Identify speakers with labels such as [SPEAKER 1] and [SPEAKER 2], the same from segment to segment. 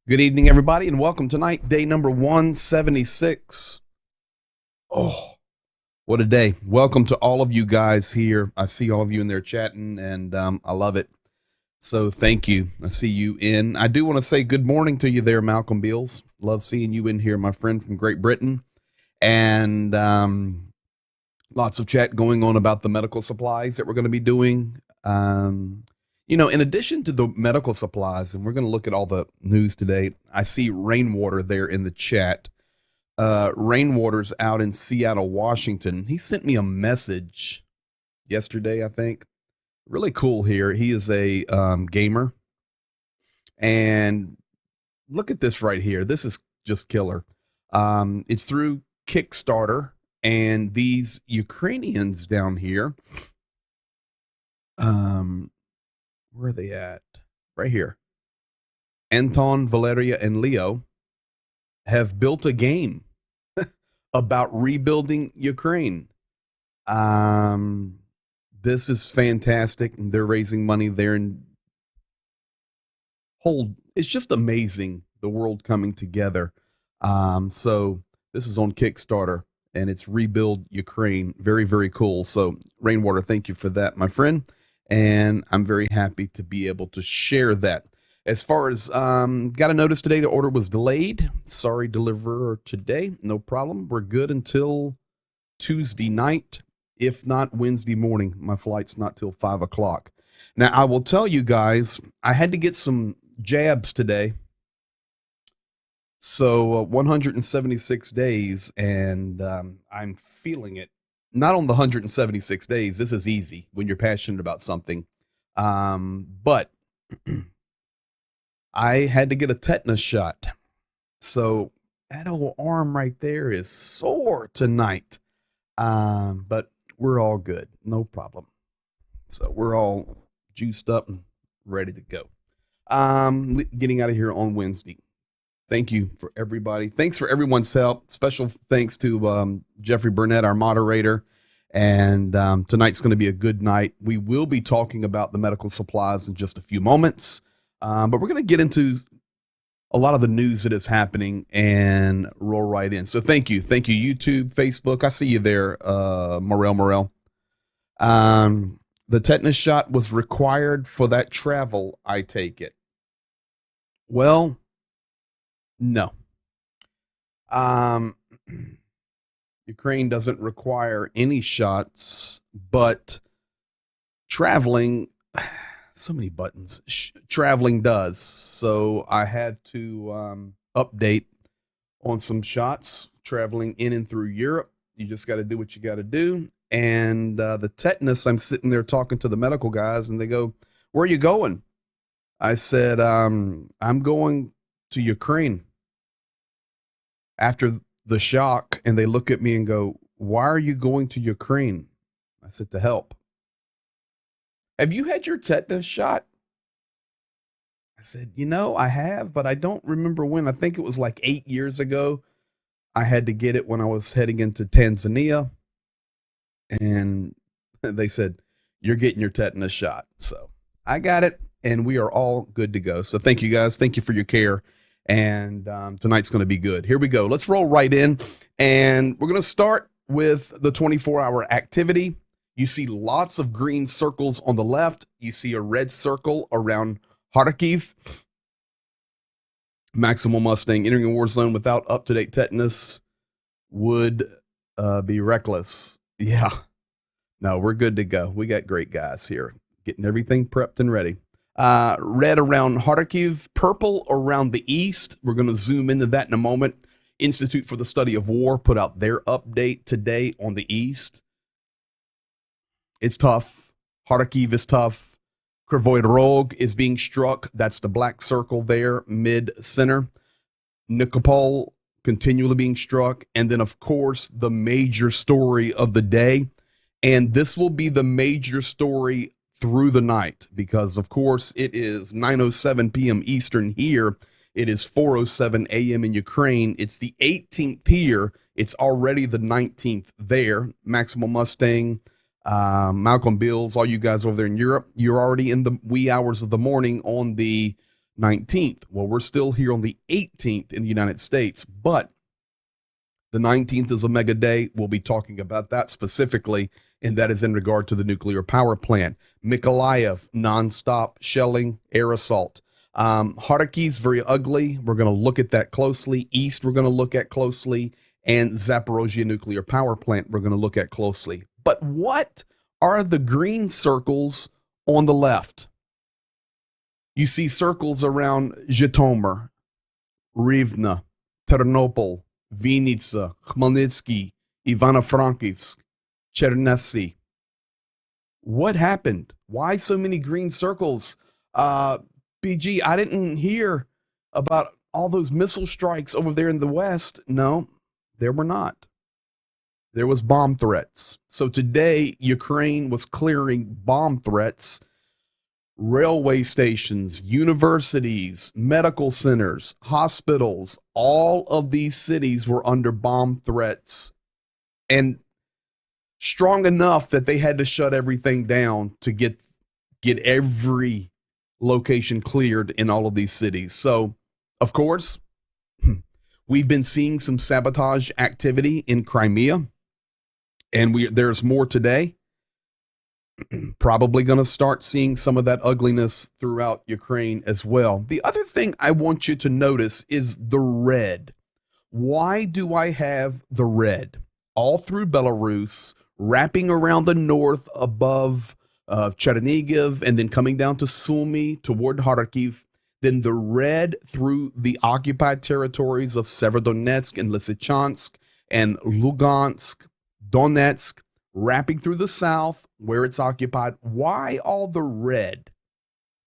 [SPEAKER 1] Good evening, everybody, and welcome tonight, day number 176. Oh, what a day. Welcome to all of you guys here. I see all of you in there chatting, and I love it. So thank you. I see you in. I do want to say good morning to you there, Malcolm Beals. Love seeing you in here, my friend from Great Britain. And lots of chat going on about the medical supplies that we're going to be doing. You know, in addition to the medical supplies, and we're going to look at all the news today, I see Rainwater there in the chat. Rainwater's out in Seattle, Washington. He sent me a message yesterday, I think. Really cool here. He is a gamer. And look at this right here. This is just killer. It's through Kickstarter. And these Ukrainians down here, where are they at? Right here. Anton, Valeria, and Leo have built a game about rebuilding Ukraine. This is fantastic. They're raising money there, and it's just amazing, the world coming together. So this is on Kickstarter, and it's Rebuild Ukraine. Very, very cool. So Rainwater, thank you for that, my friend. And I'm very happy to be able to share that. As far as, got a notice today, the order was delayed. Sorry, deliverer today. No problem. We're good until Tuesday night, if not Wednesday morning. My flight's not till 5 o'clock. Now, I will tell you guys, I had to get some jabs today. So 176 days, and I'm feeling it. Not on the 176 days. This is easy when you're passionate about something. But I had to get a tetanus shot. So that old arm right there is sore tonight. But we're all good. No problem. So we're all juiced up and ready to go. Getting out of here on Wednesday. Thank you for everybody. Thanks for everyone's help. Special thanks to Jeffrey Burnett, our moderator, And tonight's going to be a good night. We will be talking about the medical supplies in just a few moments, but we're going to get into a lot of the news that is happening and roll right in. So thank you, YouTube, Facebook. I see you there, Morel. The tetanus shot was required for that travel, I take it. Well, no. Ukraine doesn't require any shots, but traveling, so many buttons, traveling does. So I had to update on some shots traveling in and through Europe. You just got to do what you got to do. And the tetanus, I'm sitting there talking to the medical guys, and they go, "Where are you going?" I said, "I'm going to Ukraine." After the shock, and they look at me and go, "Why are you going to Ukraine?" I said, "To help." "Have you had your tetanus shot?" I said, I have, but I don't remember when. I think it was like 8 years ago. I had to get it when I was heading into Tanzania. And they said, "You're getting your tetanus shot." So I got it, and we are all good to go. So thank you, guys. Thank you for your care. And tonight's going to be good. Here we go. Let's roll right in. And we're going to start with the 24-hour activity. You see lots of green circles on the left. You see a red circle around Kharkiv. Maximal Mustang entering a war zone without up-to-date tetanus would be reckless. Yeah. No, we're good to go. We got great guys here getting everything prepped and ready. Red around Kharkiv, purple around the east. We're going to zoom into that in a moment. Institute for the Study of War put out their update today on the east. It's tough. Kharkiv is tough. Kryvyi Rog is being struck. That's the black circle there, mid-center. Nikopol continually being struck. And then, of course, the major story of the day. And this will be the major story through the night because, of course, it is 9:07 p.m. Eastern here. It is 4:07 a.m. in Ukraine. It's the 18th here. It's already the 19th there. Maximal Mustang, Malcolm Bills, all you guys over there in Europe, you're already in the wee hours of the morning on the 19th. Well, we're still here on the 18th in the United States, but the 19th is a mega day. We'll be talking about that specifically, and that is in regard to the nuclear power plant. Mykolaiv, nonstop shelling, air assault. Kharkiv's very ugly. We're going to look at that closely. East, we're going to look at closely. And Zaporozhye nuclear power plant, we're going to look at closely. But what are the green circles on the left? You see circles around Zhytomyr, Rivne, Ternopil, Vinnytsia, Khmelnytsky, Ivano-Frankivsk, Chernivtsi. What happened? Why so many green circles? BG, I didn't hear about all those missile strikes over there in the West. No, there were not. There was bomb threats. So today, Ukraine was clearing bomb threats. Railway stations, universities, medical centers, hospitals, all of these cities were under bomb threats. And strong enough that they had to shut everything down to get every location cleared in all of these cities. So, of course, we've been seeing some sabotage activity in Crimea, and there's more today. Probably going to start seeing some of that ugliness throughout Ukraine as well. The other thing I want you to notice is the red. Why do I have the red? All through Belarus, wrapping around the north above Chernihiv, and then coming down to Sumy toward Kharkiv, then the red through the occupied territories of Severodonetsk and Lysychansk and Lugansk, Donetsk, wrapping through the south where it's occupied. Why all the red?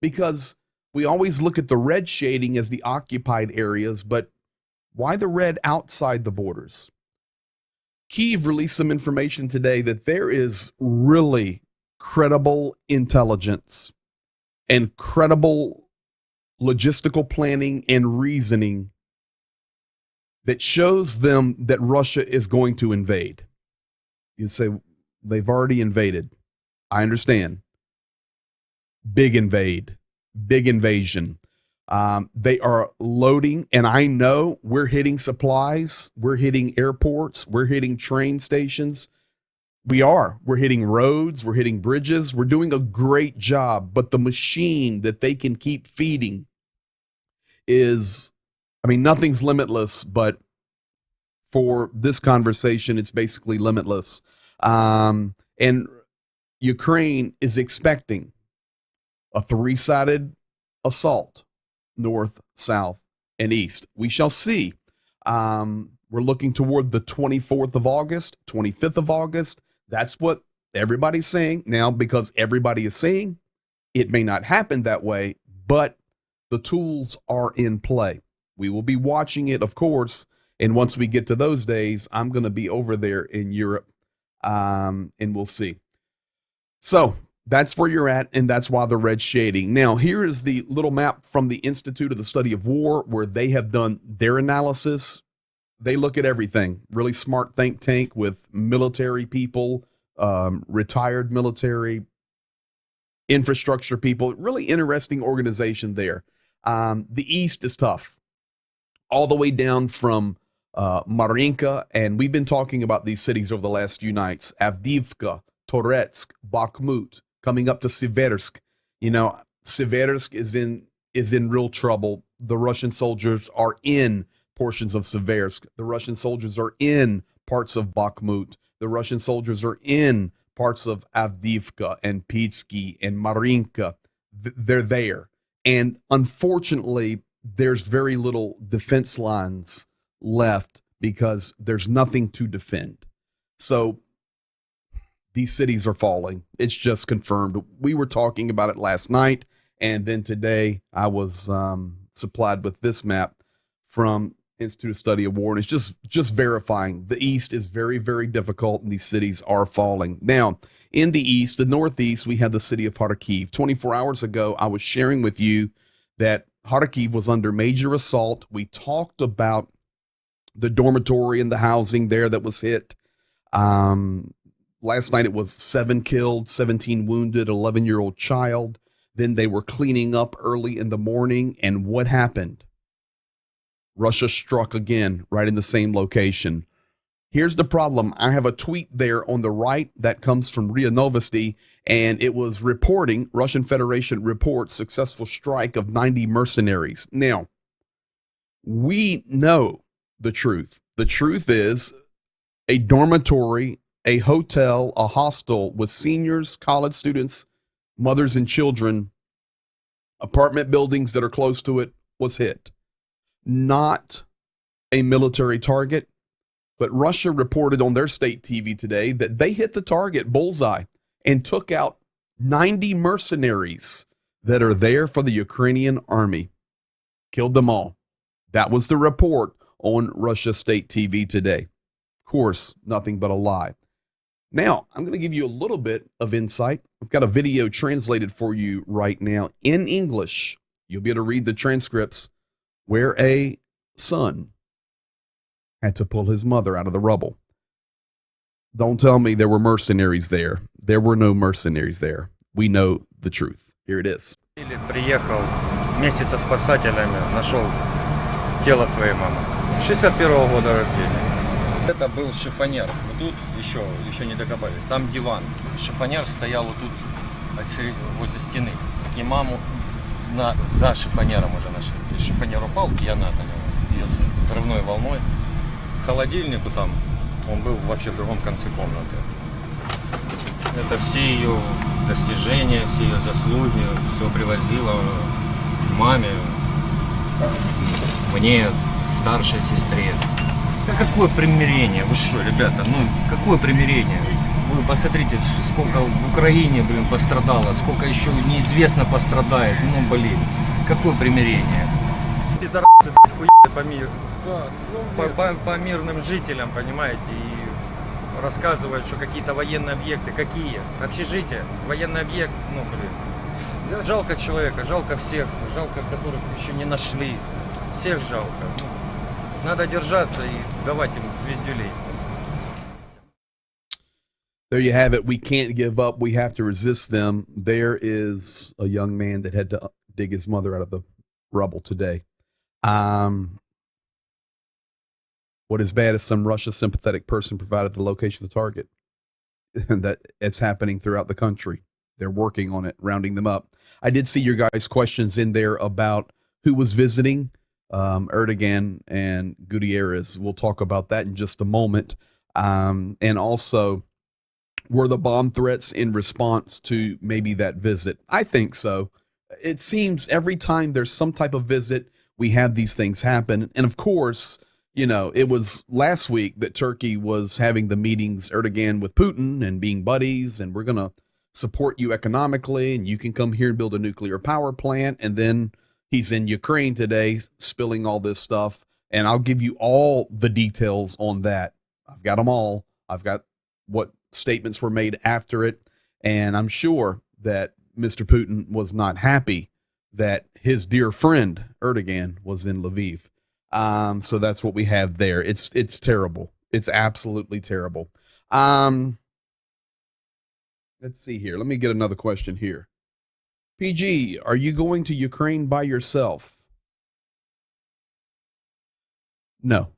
[SPEAKER 1] Because we always look at the red shading as the occupied areas, but why the red outside the borders? Kyiv released some information today that there is really credible intelligence and credible logistical planning and reasoning that shows them that Russia is going to invade. You say, They've already invaded. I understand. Big invasion. They are loading, and I know we're hitting supplies, we're hitting airports, we're hitting train stations. We're hitting roads, we're hitting bridges, we're doing a great job, but the machine that they can keep feeding is, I mean, nothing's limitless, but for this conversation, it's basically limitless. And Ukraine is expecting a three-sided assault, north, south, and east. We shall see. We're looking toward the 24th of August, 25th of August. That's what everybody's saying. Now, because everybody is saying, it may not happen that way, but the tools are in play. We will be watching it, of course, and once we get to those days, I'm going to be over there in Europe, and we'll see. So that's where you're at, and that's why the red shading. Now, here is the little map from the Institute of the Study of War, where they have done their analysis. They look at everything. Really smart think tank with military people, retired military, infrastructure people. Really interesting organization there. The East is tough. All the way down from Marinka, and we've been talking about these cities over the last few nights. Avdiivka, Toretsk, Bakhmut, coming up to Siversk. You know, Siversk is in real trouble. The Russian soldiers are in portions of Siversk. The Russian soldiers are in parts of Bakhmut. The Russian soldiers are in parts of Avdiivka and Pitsky and Marinka. They're there. And unfortunately, there's very little defense lines left because there's nothing to defend. So these cities are falling. It's just confirmed. We were talking about it last night, and then today I was supplied with this map from Institute of Study of War, and it's just verifying the East is very, very difficult, and these cities are falling. Now, in the East, the Northeast, we had the city of Kharkiv. 24 hours ago, I was sharing with you that Kharkiv was under major assault. We talked about the dormitory and the housing there that was hit. Last night it was 7 killed, 17 wounded, 11-year-old child. Then they were cleaning up early in the morning, and what happened? Russia struck again right in the same location. Here's the problem. I have a tweet there on the right that comes from RIA Novosti, and it was reporting, Russian Federation reports successful strike of 90 mercenaries. Now, we know the truth. The truth is a dormitory, a hotel, a hostel with seniors, college students, mothers and children, apartment buildings that are close to it was hit. Not a military target, but Russia reported on their state TV today that they hit the target bullseye and took out 90 mercenaries that are there for the Ukrainian army. Killed them all. That was the report on Russia state TV today. Of course, nothing but a lie. Now, I'm going to give you a little bit of insight. I've got a video translated for you right now in English. You'll be able to read the transcripts where a son had to pull his mother out of the rubble. Don't tell me there were mercenaries there. There were no mercenaries there. We know the truth. Here it is.
[SPEAKER 2] Приехал вместе со спасателями, нашел тело своей мамы. 61-го года рождения. Это был шифонер. Вот тут еще не докопались. Там диван. Шифонер стоял вот тут возле стены. И маму за шифонером уже нашли. И шифонер упал, и она на него. И с взрывной волной. Холодильнику там, он был вообще в другом конце комнаты. Это все ее достижения, все ее заслуги, все привозила маме, мне, старшей сестре. Да какое примирение? Вы что, ребята, какое примирение? Вы посмотрите, сколько в Украине, пострадало, сколько еще неизвестно пострадает. Блин, какое примирение? Пидорасы, хуя по миру. По мирным жителям, понимаете, и рассказывают, что какие-то военные объекты. Какие? Общежитие, военный объект, блин. Жалко человека, жалко всех, жалко, которых еще не нашли. Всех жалко. Надо держаться и давать им звездюлей.
[SPEAKER 1] There you have it. We can't give up. We have to resist them. There is a young man that had to dig his mother out of the rubble today. Um, what is bad is some Russia sympathetic person provided the location of the target. And that it's happening throughout the country. They're working on it, rounding them up. I did see your guys' questions in there about who was visiting Erdogan and Gutierrez. We'll talk about that in just a moment. And also, were the bomb threats in response to maybe that visit? I think so. It seems every time there's some type of visit, we have these things happen. And of course, you know, it was last week that Turkey was having the meetings, Erdogan with Putin and being buddies, and we're going to support you economically, and you can come here and build a nuclear power plant. And then he's in Ukraine today spilling all this stuff. And I'll give you all the details on that. I've got them all. I've got what statements were made after it. And I'm sure that Mr. Putin was not happy that his dear friend Erdogan was in Lviv. So that's what we have there. It's terrible. It's absolutely terrible. Let's see here. Let me get another question here. PG, are you going to Ukraine by yourself? No.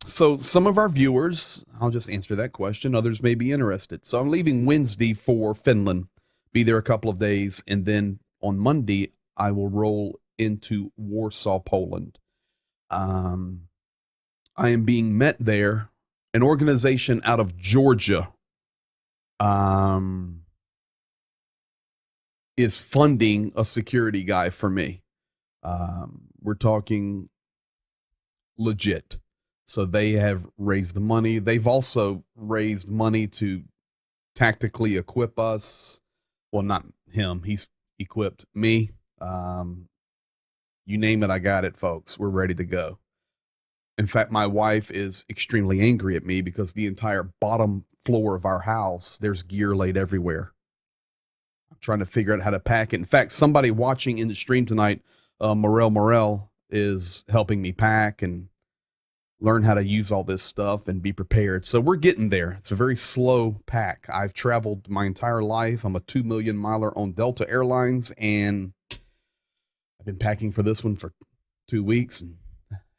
[SPEAKER 1] So some of our viewers, I'll just answer that question. Others may be interested. So I'm leaving Wednesday for Finland, be there a couple of days, and then on Monday I will roll into Warsaw, Poland. I am being met there. An organization out of Georgia is funding a security guy for me. We're talking legit. So they have raised the money. They've also raised money to tactically equip us. Well, not him. He's equipped me. You name it, I got it, folks. We're ready to go. In fact, my wife is extremely angry at me because the entire bottom floor of our house, there's gear laid everywhere. I'm trying to figure out how to pack it. In fact, somebody watching in the stream tonight, Morel, is helping me pack and learn how to use all this stuff and be prepared. So we're getting there. It's a very slow pack. I've traveled my entire life. I'm a 2 million miler on Delta Airlines, and I've been packing for this one for 2 weeks and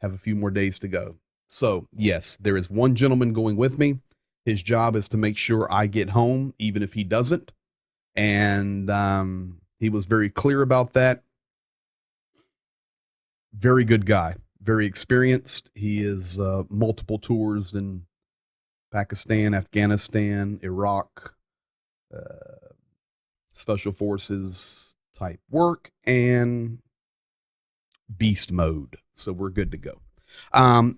[SPEAKER 1] have a few more days to go. So yes, there is one gentleman going with me. His job is to make sure I get home, even if he doesn't. And he was very clear about that. Very good guy, very experienced. He is multiple tours in Pakistan, Afghanistan, Iraq, special forces type work, and beast mode. So we're good to go.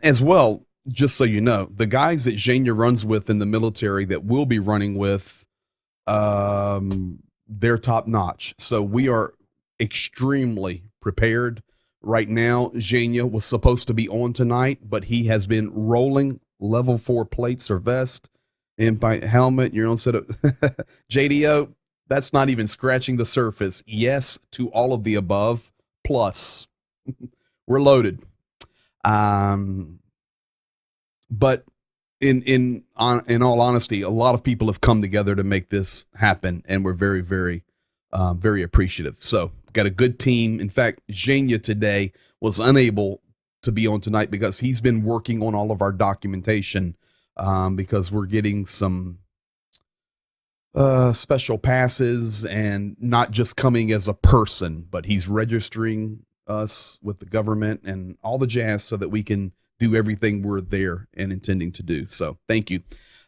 [SPEAKER 1] As well, just so you know, the guys that Zhenya runs with in the military that we'll be running with, they're top notch. So we are extremely prepared. Right now, Zhenya was supposed to be on tonight, but he has been rolling level 4 plates or vest, and by helmet, your own set of JDO. That's not even scratching the surface. Yes to all of the above. Plus, we're loaded. But in all honesty, a lot of people have come together to make this happen, and we're very, very, very appreciative. So got a good team. In fact, Zhenya today was unable to be on tonight because he's been working on all of our documentation, because we're getting some special passes, and not just coming as a person, but he's registering us with the government and all the jazz so that we can do everything we're there and intending to do. So thank you.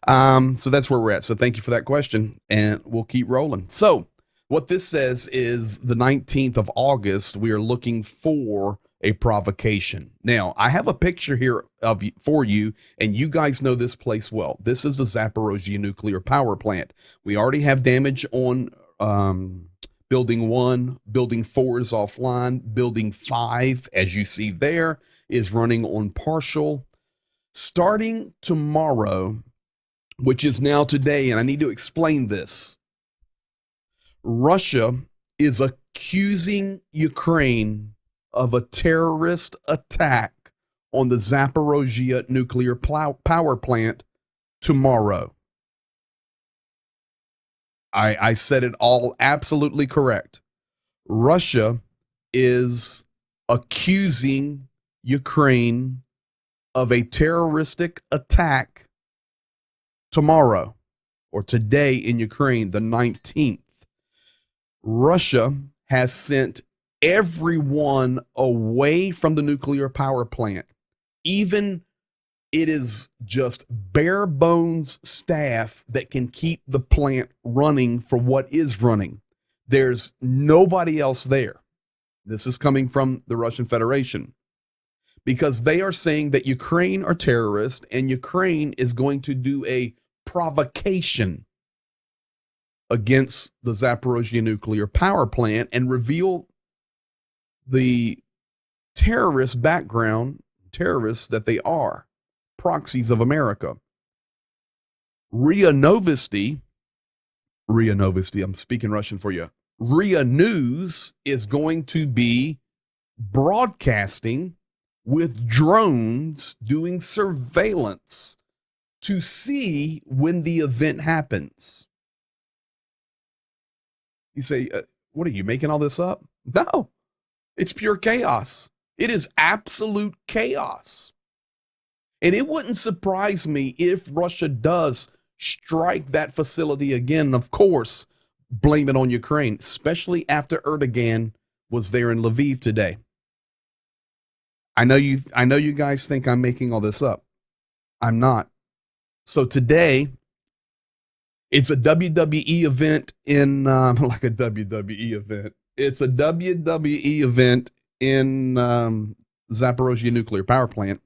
[SPEAKER 1] So that's where we're at. So thank you for that question, and we'll keep rolling. So what this says is the 19th of August, we are looking for a provocation. Now, I have a picture here for you, and you guys know this place well. This is the Zaporozhye nuclear power plant. We already have damage on building 1. Building 4 is offline. Building 5, as you see there, is running on partial. Starting tomorrow, which is now today, and I need to explain this, Russia is accusing Ukraine of a terrorist attack on the Zaporozhye nuclear power plant tomorrow. I said it all absolutely correct. Russia is accusing Ukraine of a terroristic attack tomorrow or today in Ukraine, the 19th. Russia has sent everyone away from the nuclear power plant. Even it is just bare bones staff that can keep the plant running for what is running. There's nobody else there. This is coming from the Russian Federation because they are saying that Ukraine are terrorists and Ukraine is going to do a provocation against the Zaporozhye nuclear power plant and reveal the terrorist background, terrorists that they are, proxies of America. RIA Novosti, I'm speaking Russian for you. RIA News is going to be broadcasting with drones doing surveillance to see when the event happens. You say, what are you making all this up? No, it's pure chaos. It is absolute chaos. And it wouldn't surprise me if Russia does strike that facility again. Of course, blame it on Ukraine, especially after Erdogan was there in Lviv today. I know you guys think I'm making all this up. I'm not. So today, it's a WWE event in like a WWE event. It's a WWE event in Zaporozhye nuclear power plant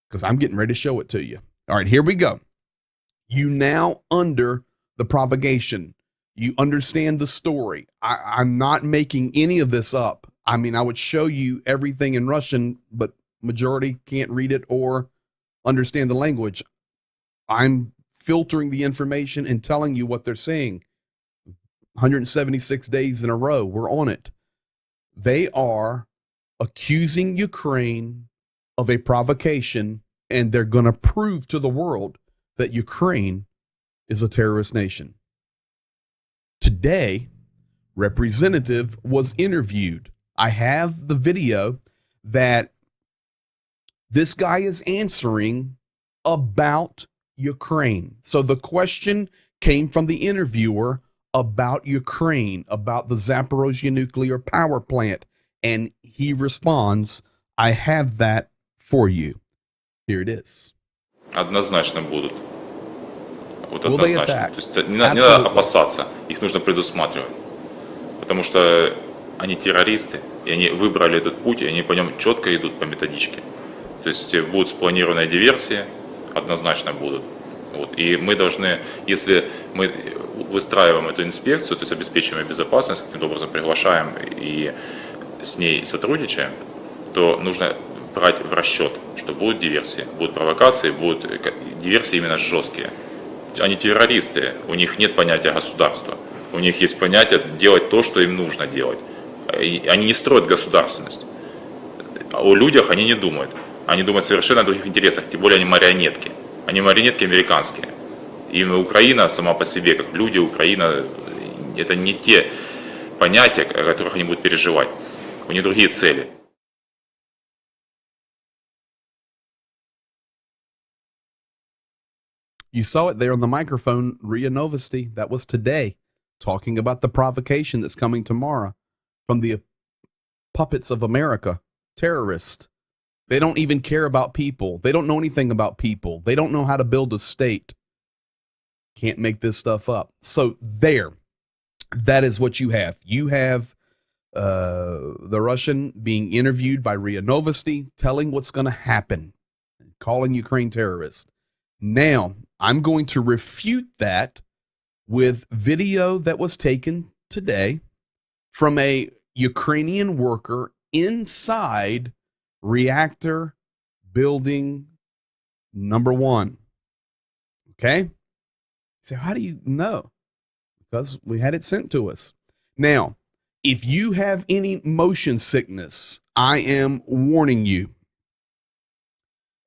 [SPEAKER 1] because I'm getting ready to show it to you. All right, here we go. You now under the provocation. You understand the story. I'm not making any of this up. I mean, I would show you everything in Russian, but majority can't read it or understand the language. I'm filtering the information and telling you what they're saying. 176 days in a row, we're on it. They are accusing Ukraine of a provocation, and they're going to prove to the world that Ukraine is a terrorist nation. Today, representative was interviewed. I have the video that this guy is answering about Ukraine. So the question came from the interviewer about Ukraine, about the Zaporozhye nuclear power plant. And he responds, I have that for you. Here it is.
[SPEAKER 3] Однозначно будут. Вот
[SPEAKER 1] Will they
[SPEAKER 3] однозначно.
[SPEAKER 1] attack?
[SPEAKER 3] То есть не надо опасаться, их нужно предусматривать. Потому что они террористы, и они выбрали этот путь, и они по нем четко идут по методичке. То есть будут спланированные диверсии, однозначно будут. Вот. И мы должны, если мы выстраиваем эту инспекцию, то есть обеспечиваем безопасность, каким-то образом приглашаем и с ней сотрудничаем, то нужно брать в расчет, что будут диверсии, будут провокации, будут диверсии именно жесткие. Они террористы, у них нет понятия государства, у них есть понятие делать то, что им нужно делать. И они не строят государственность. О людях они не думают. Они думают совершенно о других интересах, тем более они марионетки. Они марионетки американские. И Украина сама по себе, как люди, Украина, это не те понятия, о которых они будут переживать. У них другие цели.
[SPEAKER 1] You saw it there on the microphone, RIA Novosti. That was today, talking about the provocation that's coming tomorrow from the puppets of America, terrorists. They don't even care about people. They don't know anything about people. They don't know how to build a state. Can't make this stuff up. So there, that is what you have. You have the Russian being interviewed by RIA Novosti, telling what's going to happen, calling Ukraine terrorist. Now, I'm going to refute that with video that was taken today from a Ukrainian worker inside reactor building number 1. Okay? So how do you know? Because we had it sent to us. Now, if you have any motion sickness, I am warning you.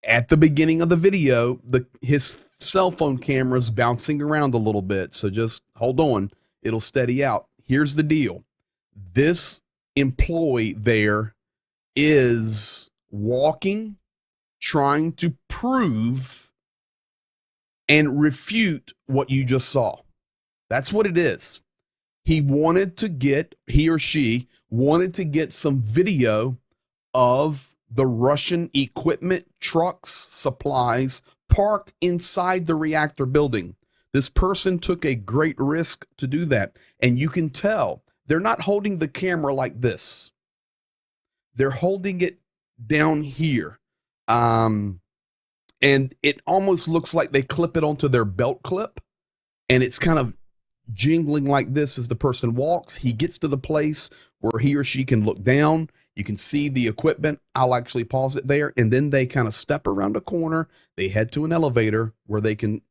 [SPEAKER 1] At the beginning of the video, his cell phone cameras bouncing around a little bit. So just hold on. It'll steady out. Here's the deal. This employee there is walking, trying to prove and refute what you just saw. That's what it is. He or she wanted to get some video of the Russian equipment, trucks, supplies parked inside the reactor building. This person took a great risk to do that. And you can tell they're not holding the camera like this. They're holding it down here. And it almost looks like they clip it onto their belt clip. And it's kind of jingling like this as the person walks. He gets to the place where he or she can look down. You can see the equipment. I'll actually pause it there. And then they kind of step around a corner. They head to an elevator where they can,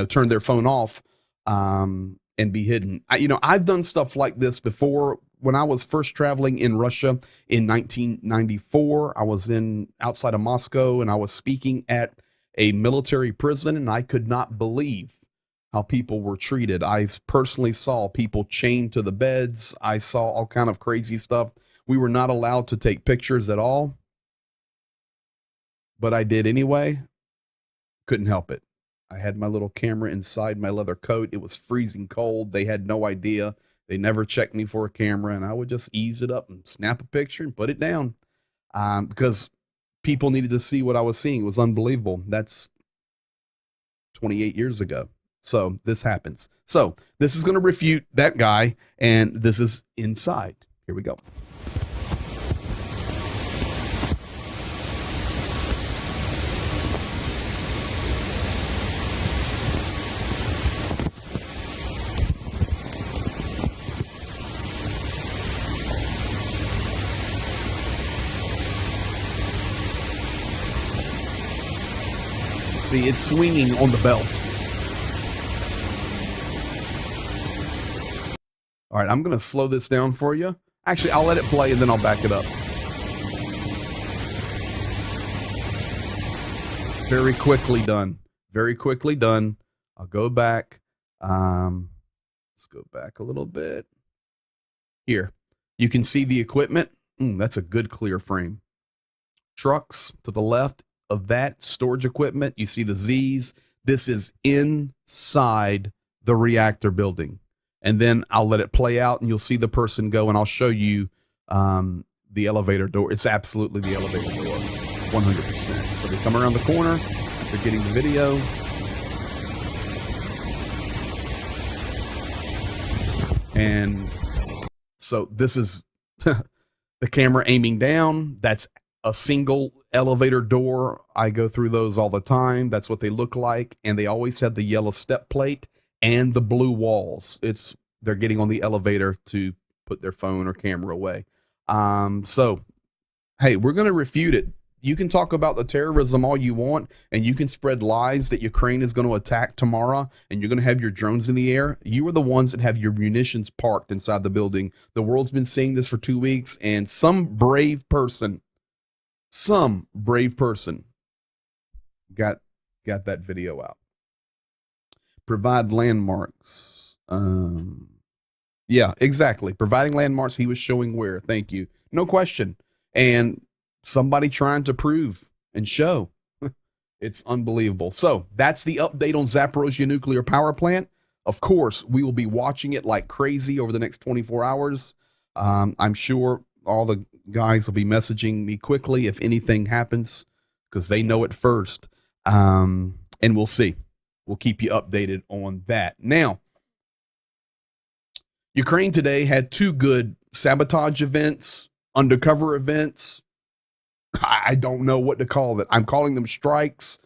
[SPEAKER 1] turn their phone off and be hidden. I've done stuff like this before. When I was first traveling in Russia in 1994, I was outside of Moscow, and I was speaking at a military prison, and I could not believe how people were treated. I personally saw people chained to the beds. I saw all kind of crazy stuff. We were not allowed to take pictures at all, but I did anyway. Couldn't help it. I had my little camera inside my leather coat. It was freezing cold. They had no idea. They never checked me for a camera, and I would just ease it up and snap a picture and put it down because people needed to see what I was seeing. It was unbelievable. That's 28 years ago. So this happens. So this is going to refute that guy, and this is inside. Here we go. See, it's swinging on the belt. All right, I'm going to slow this down for you. Actually, I'll let it play and then I'll back it up. Very quickly done. Very quickly done. I'll go back. Let's go back a little bit. Here, you can see the equipment. That's a good clear frame. Trucks to the left of that storage equipment. You see the Z's. This is inside the reactor building. And then I'll let it play out and you'll see the person go, and I'll show you the elevator door. It's absolutely the elevator door, 100%. So they come around the corner after getting the video. And so this is the camera aiming down. That's a single elevator door. I go through those all the time. That's what they look like. And they always have the yellow step plate and the blue walls. They're getting on the elevator to put their phone or camera away. So, hey, we're going to refute it. You can talk about the terrorism all you want, and you can spread lies that Ukraine is going to attack tomorrow, and you're going to have your drones in the air. You are the ones that have your munitions parked inside the building. The world's been seeing this for 2 weeks, and some brave person got that video out. Provide landmarks. Yeah, exactly. Providing landmarks. He was showing where. Thank you. No question. And somebody trying to prove and show. It's unbelievable. So that's the update on Zaporozhye nuclear power plant. Of course, we will be watching it like crazy over the next 24 hours. I'm sure all the guys will be messaging me quickly if anything happens, because they know it first. And we'll see. We'll keep you updated on that. Now, Ukraine today had 2 good sabotage events, undercover events. I don't know what to call it. I'm calling them strikes,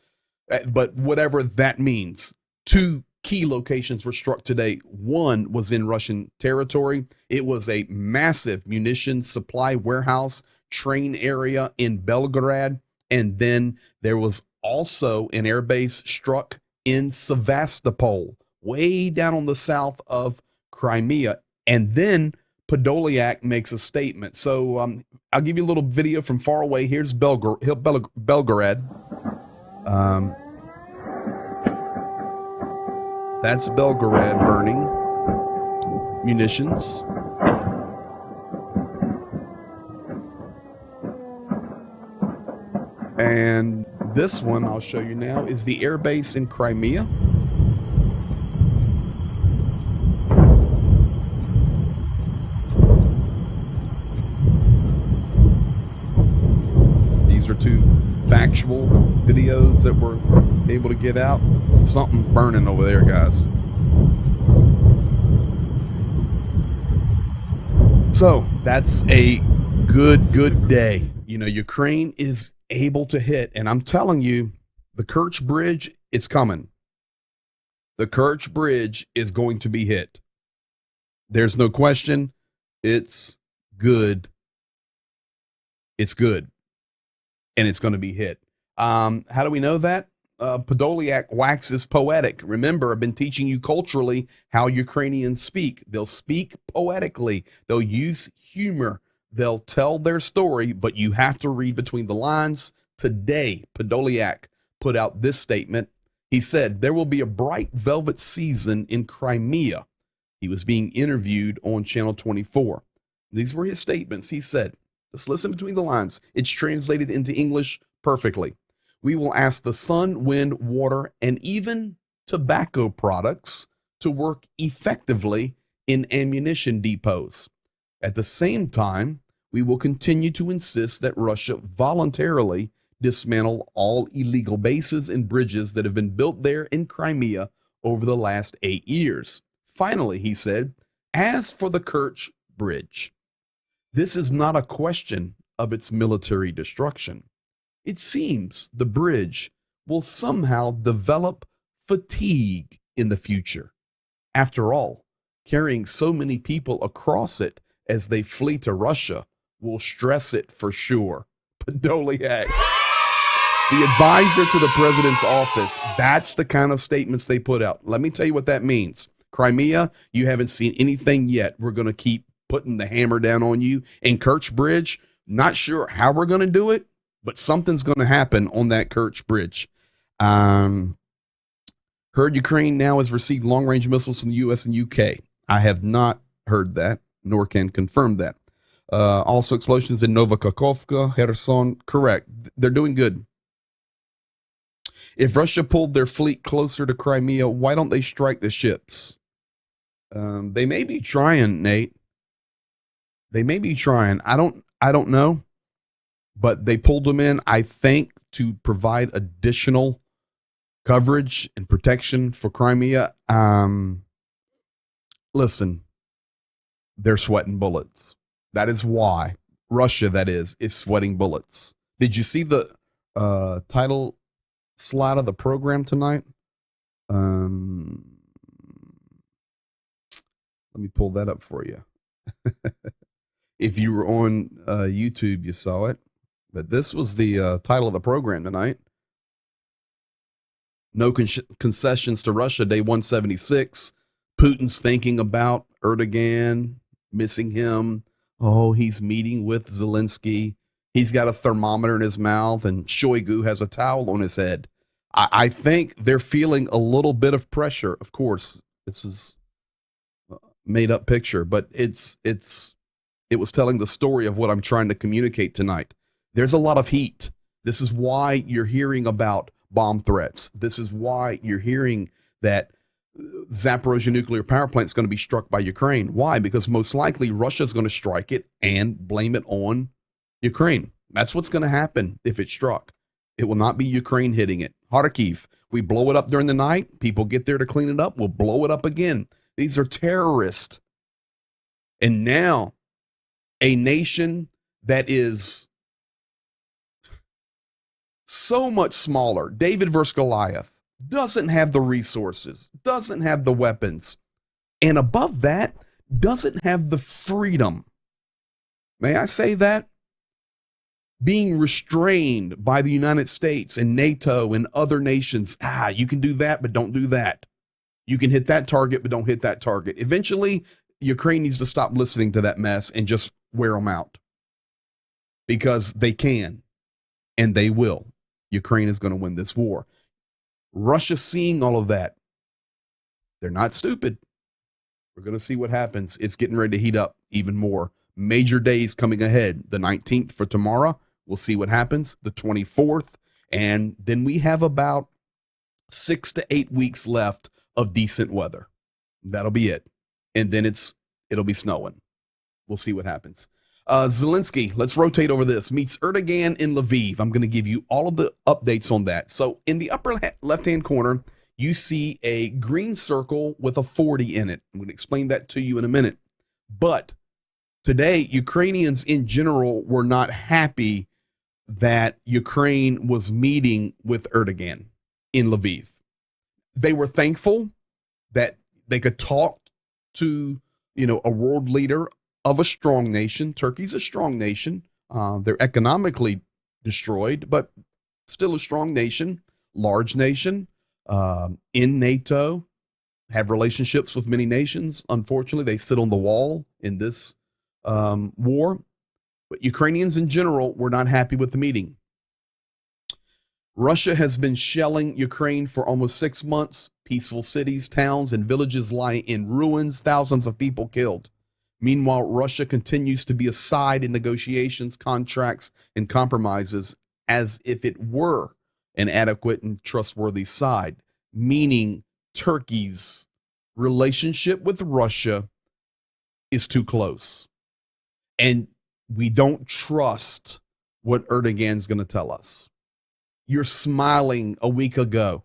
[SPEAKER 1] but whatever that means. 2 key locations were struck today. One was in Russian territory. It was a massive munitions supply warehouse, train area in Belgorod. And then there was also an airbase struck in Sevastopol, way down on the south of Crimea. And then Podolyak makes a statement. So I'll give you a little video from far away. Here's Belgorod. That's Belgorod burning munitions. And this one I'll show you now is the air base in Crimea. These are two factual videos that we're able to get out. Something burning over there, guys. So that's a good day. You know, Ukraine is able to hit, and I'm telling you, the Kerch Bridge is coming. The Kerch Bridge is going to be hit. There's no question. It's good. It's good. And it's going to be hit. How do we know that? Podolyak waxes poetic. Remember, I've been teaching you culturally how Ukrainians speak. They'll speak poetically. They'll use humor. They'll tell their story, but you have to read between the lines. Today, Podolyak put out this statement. He said, there will be a bright velvet season in Crimea. He was being interviewed on Channel 24. These were his statements. He said, just listen between the lines. It's translated into English perfectly. We will ask the sun, wind, water, and even tobacco products to work effectively in ammunition depots. At the same time, we will continue to insist that Russia voluntarily dismantle all illegal bases and bridges that have been built there in Crimea over the last 8 years. Finally, he said, as for the Kerch Bridge, this is not a question of its military destruction. It seems the bridge will somehow develop fatigue in the future. After all, carrying so many people across it as they flee to Russia will stress it for sure. Podolyak, the advisor to the president's office, that's the kind of statements they put out. Let me tell you what that means. Crimea, you haven't seen anything yet. We're going to keep putting the hammer down on you. And Kerch Bridge, not sure how we're going to do it, but something's going to happen on that Kerch Bridge. Heard Ukraine now has received long-range missiles from the U.S. and UK. I have not heard that, nor can confirm that. Also explosions in Novokakhovka, Kherson, correct. They're doing good. If Russia pulled their fleet closer to Crimea, why don't they strike the ships? They may be trying, Nate. They may be trying. I don't know. But they pulled them in, I think, to provide additional coverage and protection for Crimea. Listen, they're sweating bullets. That is why Russia, that is sweating bullets. Did you see the title slide of the program tonight? Let me pull that up for you. If you were on YouTube, you saw it. But this was the title of the program tonight. No concessions to Russia, day 176. Putin's thinking about Erdogan, missing him. Oh, he's meeting with Zelensky. He's got a thermometer in his mouth, and Shoigu has a towel on his head. I think they're feeling a little bit of pressure. Of course, this is a made-up picture, but it was telling the story of what I'm trying to communicate tonight. There's a lot of heat. This is why you're hearing about bomb threats. This is why you're hearing that Zaporozhye nuclear power plant is going to be struck by Ukraine. Why? Because most likely Russia's going to strike it and blame it on Ukraine. That's what's going to happen if it's struck. It will not be Ukraine hitting it. Kharkiv, we blow it up during the night. People get there to clean it up. We'll blow it up again. These are terrorists. And now a nation that is so much smaller, David versus Goliath, doesn't have the resources, doesn't have the weapons, and above that, doesn't have the freedom. May I say that? Being restrained by the United States and NATO and other nations. You can do that, but don't do that. You can hit that target, but don't hit that target. Eventually, Ukraine needs to stop listening to that mess and just wear them out. Because they can, and they will. Ukraine is going to win this war. Russia seeing all of that, They're not stupid. We're going to see what happens. It's getting ready to heat up even more. Major days coming ahead. The 19th for tomorrow. We'll see what happens. The 24th. And then we have about 6 to 8 weeks left of decent weather. That'll be it. And then it'll be snowing. We'll see what happens. Zelensky, let's rotate over this, meets Erdogan in Lviv. I'm going to give you all of the updates on that. So in the upper left-hand corner, you see a green circle with a 40 in it. I'm going to explain that to you in a minute. But today, Ukrainians in general were not happy that Ukraine was meeting with Erdogan in Lviv. They were thankful that they could talk to, a world leader of a strong nation. Turkey's a strong nation. They're economically destroyed, but still a strong nation, large nation, in NATO, have relationships with many nations. Unfortunately, they sit on the wall in this war. But Ukrainians in general were not happy with the meeting. Russia has been shelling Ukraine for almost 6 months. Peaceful cities, towns, and villages lie in ruins, thousands of people killed. Meanwhile, Russia continues to be a side in negotiations, contracts, and compromises as if it were an adequate and trustworthy side, meaning Turkey's relationship with Russia is too close. And we don't trust what Erdogan's going to tell us. You're smiling a week ago.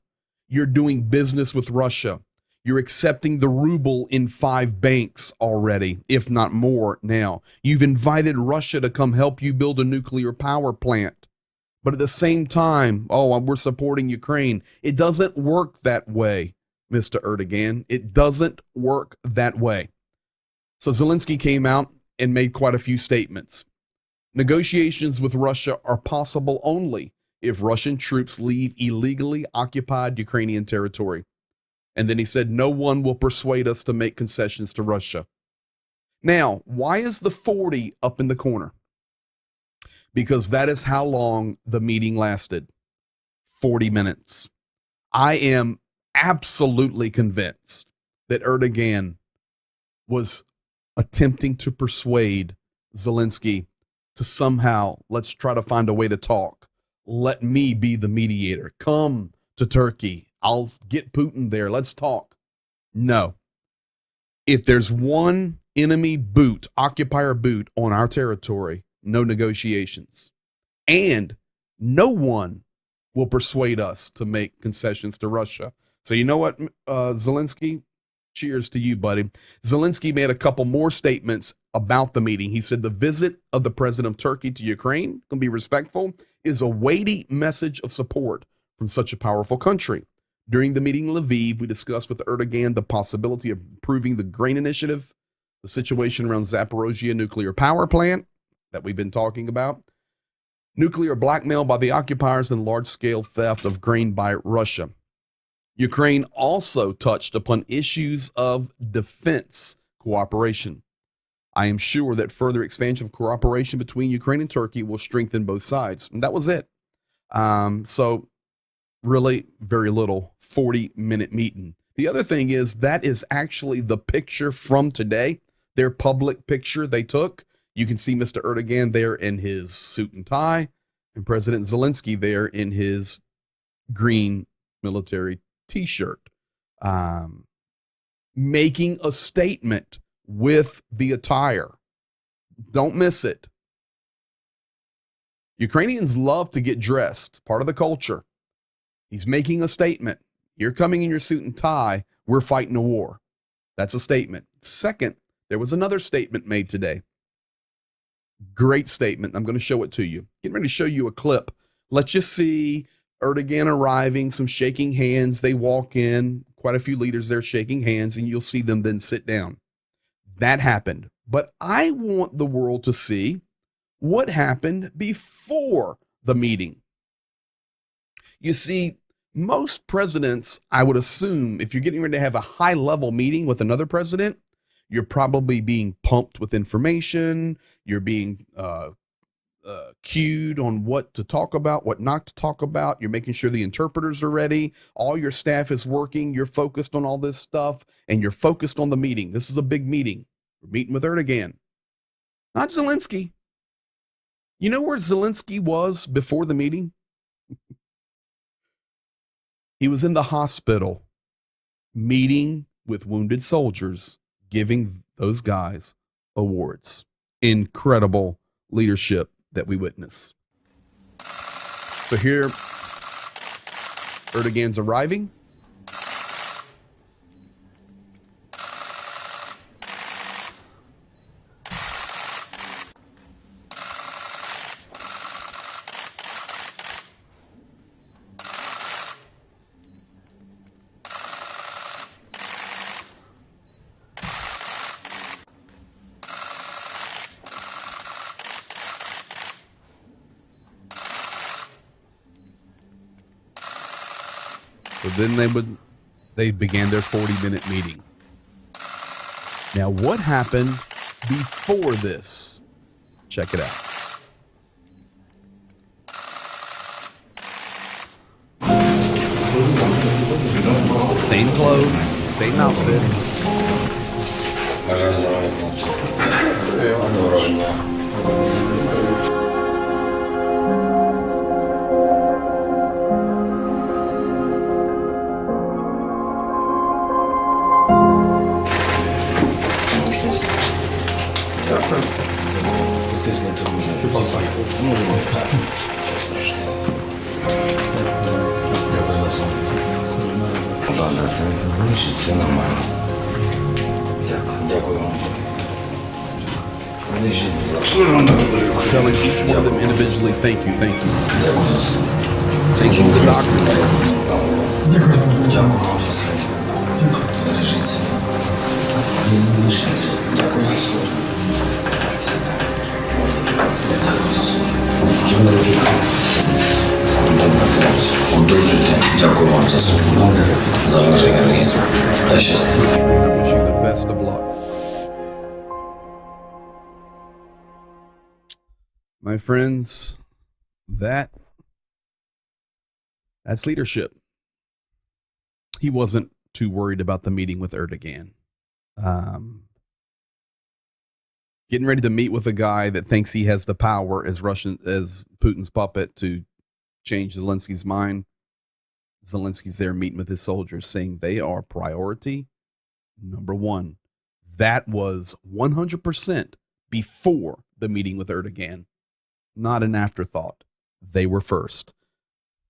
[SPEAKER 1] You're doing business with Russia. You're accepting the ruble in 5 banks already, if not more now. You've invited Russia to come help you build a nuclear power plant. But at the same time, we're supporting Ukraine. It doesn't work that way, Mr. Erdogan. It doesn't work that way. So Zelensky came out and made quite a few statements. Negotiations with Russia are possible only if Russian troops leave illegally occupied Ukrainian territory. And then he said, no one will persuade us to make concessions to Russia. Now, why is the 40 up in the corner? Because that is how long the meeting lasted. 40 minutes. I am absolutely convinced that Erdogan was attempting to persuade Zelensky to somehow, let's try to find a way to talk. Let me be the mediator. Come to Turkey. I'll get Putin there. Let's talk. No. If there's one enemy boot, occupier boot on our territory, no negotiations. And no one will persuade us to make concessions to Russia. So you know what, Zelensky? Cheers to you, buddy. Zelensky made a couple more statements about the meeting. He said the visit of the president of Turkey to Ukraine, going to be respectful, is a weighty message of support from such a powerful country. During the meeting in Lviv, we discussed with Erdogan the possibility of improving the grain initiative, the situation around Zaporozhye nuclear power plant that we've been talking about, nuclear blackmail by the occupiers, and large-scale theft of grain by Russia. Ukraine also touched upon issues of defense cooperation. I am sure that further expansion of cooperation between Ukraine and Turkey will strengthen both sides. And that was it. So really very little 40-minute meeting. The other thing is that is actually the picture from today, their public picture they took. You can see Mr. Erdogan there in his suit and tie and President Zelensky there in his green military T-shirt, making a statement with the attire. Don't miss it. Ukrainians love to get dressed, part of the culture. He's making a statement. You're coming in your suit and tie. We're fighting a war. That's a statement. Second, there was another statement made today. Great statement. I'm going to show it to you. Getting ready to show you a clip. Let's just see Erdogan arriving, some shaking hands. They walk in, quite a few leaders there shaking hands, and you'll see them then sit down. That happened. But I want the world to see what happened before the meeting. You see, most presidents, I would assume, if you're getting ready to have a high-level meeting with another president, you're probably being pumped with information. You're being cued on what to talk about, what not to talk about. You're making sure the interpreters are ready. All your staff is working. You're focused on all this stuff, and you're focused on the meeting. This is a big meeting. We're meeting with Erdogan, not Zelensky. You know where Zelensky was before the meeting? He was in the hospital meeting with wounded soldiers, giving those guys awards. Incredible leadership that we witness. So here, Erdogan's arriving. So then they began their 40-minute meeting. Now, what happened before this? Check it out. Same clothes, same outfit.
[SPEAKER 4] Це нормально. Дякую вам.
[SPEAKER 1] He's telling each one of them individually, thank you, thank you. Thank you to the doctors.
[SPEAKER 4] Дякую вам за службу. Бережіться. Дякую за службу. Дякую за службу. Добре, хлопці. Одужуйте. Дякую вам за службу. За ваш героїзм. Та щастя.
[SPEAKER 1] I wish you the best of luck. My friends, that's leadership. He wasn't too worried about the meeting with Erdogan. Getting ready to meet with a guy that thinks he has the power as Putin's puppet to change Zelensky's mind. Zelensky's there meeting with his soldiers, saying they are priority number one. That was 100% before the meeting with Erdogan. Not an afterthought. They were first.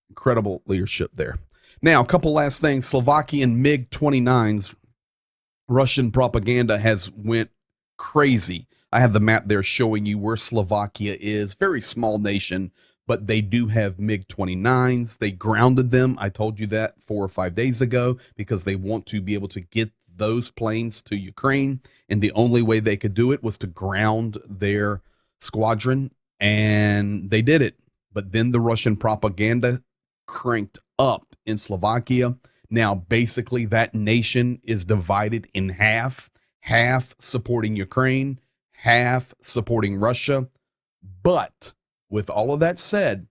[SPEAKER 1] Incredible leadership there. Now, a couple last things. Slovakian MiG-29s, Russian propaganda has went crazy. I have the map there showing you where Slovakia is. Very small nation, but they do have MiG-29s. They grounded them. I told you that 4 or 5 days ago because they want to be able to get those planes to Ukraine. And the only way they could do it was to ground their squadron. And they did it. But then the Russian propaganda cranked up in Slovakia. Now, basically, that nation is divided in half supporting Ukraine, half supporting Russia. But with all of that said,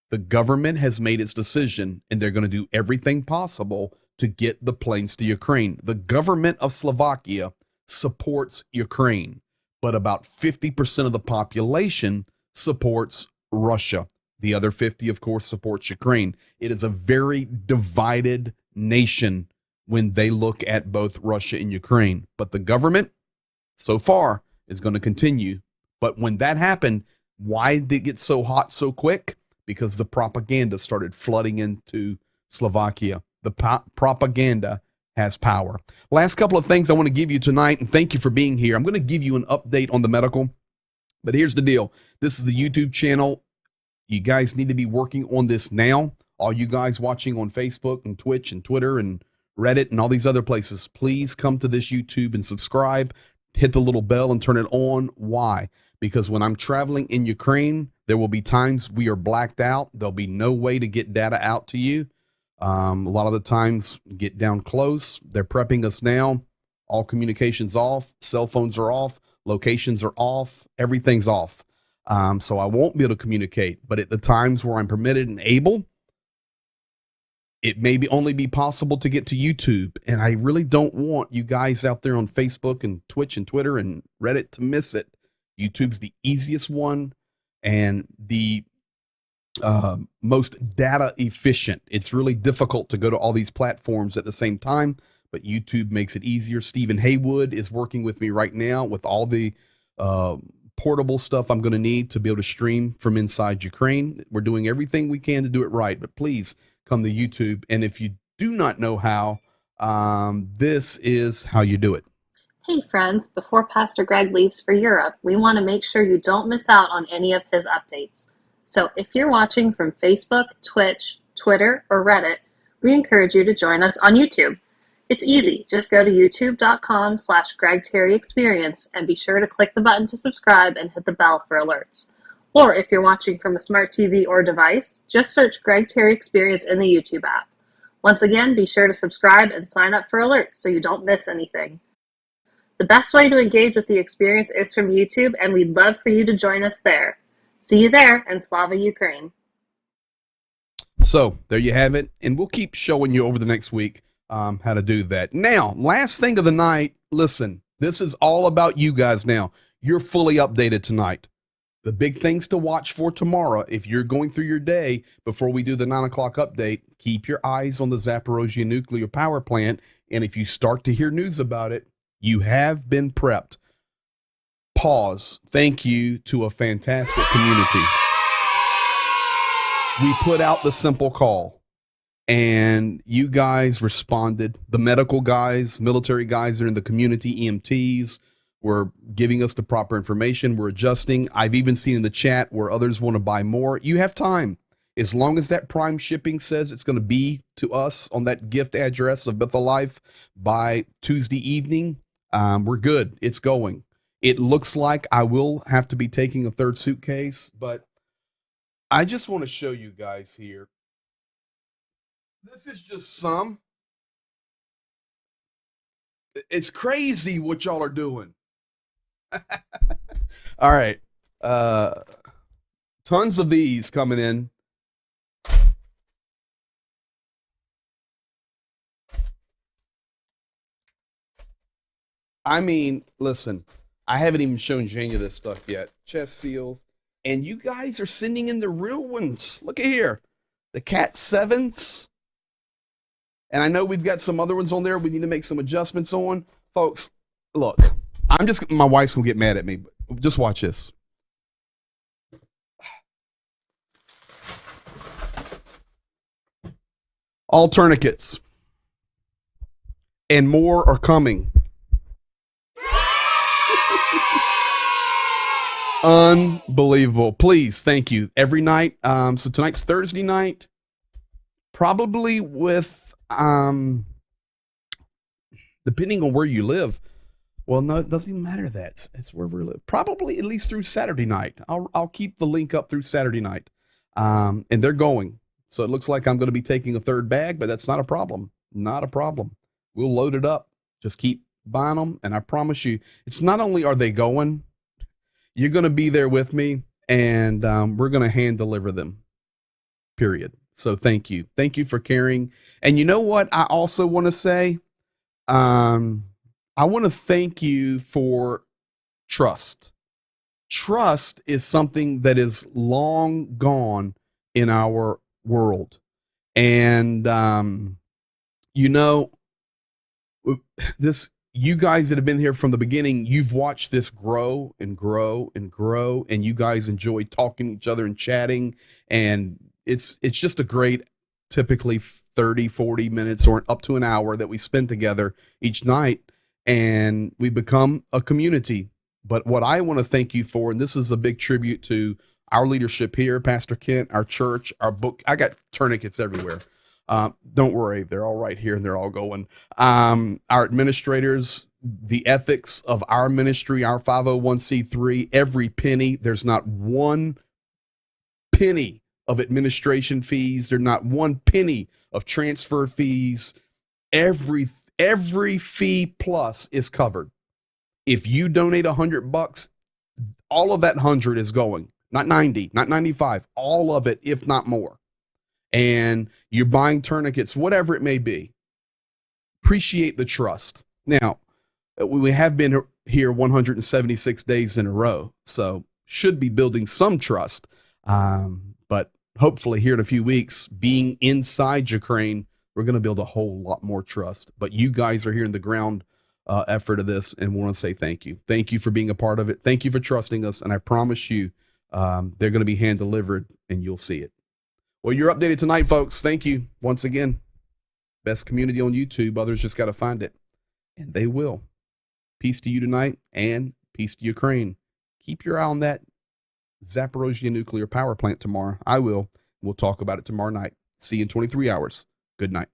[SPEAKER 1] the government has made its decision, and they're going to do everything possible to get the planes to Ukraine. The government of Slovakia supports Ukraine, but about 50% of the population supports Russia. The other 50, of course, supports Ukraine. It is a very divided nation when they look at both Russia and Ukraine. But the government, so far, is going to continue. But when that happened, why did it get so hot so quick? Because the propaganda started flooding into Slovakia. The propaganda has power. Last couple of things I want to give you tonight, and thank you for being here. I'm going to give you an update on the medical. But here's the deal. This is the YouTube channel. You guys need to be working on this now. All you guys watching on Facebook and Twitch and Twitter and Reddit and all these other places, please come to this YouTube and subscribe. Hit the little bell and turn it on. Why? Because when I'm traveling in Ukraine, there will be times we are blacked out. There'll be no way to get data out to you. A lot of the times, get down close. They're prepping us now. All communications off. Cell phones are off. Locations are off. Everything's off. So I won't be able to communicate. But at the times where I'm permitted and able, it may only be possible to get to YouTube. And I really don't want you guys out there on Facebook and Twitch and Twitter and Reddit to miss it. YouTube's the easiest one and the most data efficient. It's really difficult to go to all these platforms at the same time, but YouTube makes it easier. Stephen Haywood is working with me right now with all the portable stuff I'm going to need to be able to stream from inside Ukraine. We're doing everything we can to do it right, but please come to YouTube. And if you do not know how, this is how you do it.
[SPEAKER 5] Hey friends, before Pastor Greg leaves for Europe, we want to make sure you don't miss out on any of his updates. So if you're watching from Facebook, Twitch, Twitter, or Reddit, we encourage you to join us on YouTube. It's easy. Just go to youtube.com/GregTerryExperience and be sure to click the button to subscribe and hit the bell for alerts. Or if you're watching from a smart TV or device, just search Greg Terry Experience in the YouTube app. Once again, be sure to subscribe and sign up for alerts so you don't miss anything. The best way to engage with the experience is from YouTube, and we'd love for you to join us there. See you there, and Slava Ukraine.
[SPEAKER 1] So there you have it, and we'll keep showing you over the next week how to do that. Now, last thing of the night, listen, this is all about you guys now. You're fully updated tonight. The big things to watch for tomorrow, if you're going through your day before we do the 9 o'clock update, keep your eyes on the Zaporozhye nuclear power plant, and if you start to hear news about it, you have been prepped. Pause. Thank you to a fantastic community. We put out the simple call, and you guys responded. The medical guys, military guys that are in the community, EMTs, were giving us the proper information. We're adjusting. I've even seen in the chat where others want to buy more. You have time. As long as that Prime shipping says it's going to be to us on that gift address of Bethel Life by Tuesday evening, we're good. It's going. It looks like I will have to be taking a third suitcase, but I just want to show you guys here. This is just some. It's crazy what y'all are doing. All right. Tons of these coming in. I mean, listen, I haven't even shown Jania this stuff yet. Chest seals. And you guys are sending in the real ones. Look at here. The Cat 7s. And I know we've got some other ones on there we need to make some adjustments on. Folks, look, my wife's going to get mad at me. But just watch this. All tourniquets. And more are coming. Unbelievable. Please, thank you. Every night. So tonight's Thursday night. Probably with, depending on where you live. Well, no, it doesn't even matter that. It's where we live. Probably at least through Saturday night. I'll keep the link up through Saturday night. And they're going. So it looks like I'm going to be taking a third bag, but that's not a problem. Not a problem. We'll load it up. Just keep buying them. And I promise you, it's not only are they going, you're going to be there with me, and we're going to hand deliver them, period. So thank you. Thank you for caring. And you know what I also want to say? I want to thank you for trust. Trust is something that is long gone in our world. And, you know, you guys that have been here from the beginning, you've watched this grow and grow and grow, and you guys enjoy talking to each other and chatting. And it's just a great, typically 30, 40 minutes or up to an hour that we spend together each night. And we become a community. But what I want to thank you for, and this is a big tribute to our leadership here, Pastor Kent, our church, our book. I got tourniquets everywhere. Don't worry, they're all right here and they're all going. Our administrators, the ethics of our ministry, our 501c3, every penny, there's not one penny of administration fees. There's not one penny of transfer fees. Every fee plus is covered. If you donate $100, all of that 100 is going not 90, not 95, all of it, if not more. And you're buying tourniquets, whatever it may be. Appreciate the trust. Now, we have been here 176 days in a row, so should be building some trust. But hopefully here in a few weeks, being inside Ukraine, we're going to build a whole lot more trust. But you guys are here in the ground effort of this, and we want to say thank you. Thank you for being a part of it. Thank you for trusting us, and I promise you they're going to be hand delivered, and you'll see it. Well, you're updated tonight, folks. Thank you once again. Best community on YouTube. Others just got to find it, and they will. Peace to you tonight, and peace to Ukraine. Keep your eye on that Zaporozhye nuclear power plant tomorrow. I will. We'll talk about it tomorrow night. See you in 23 hours. Good night.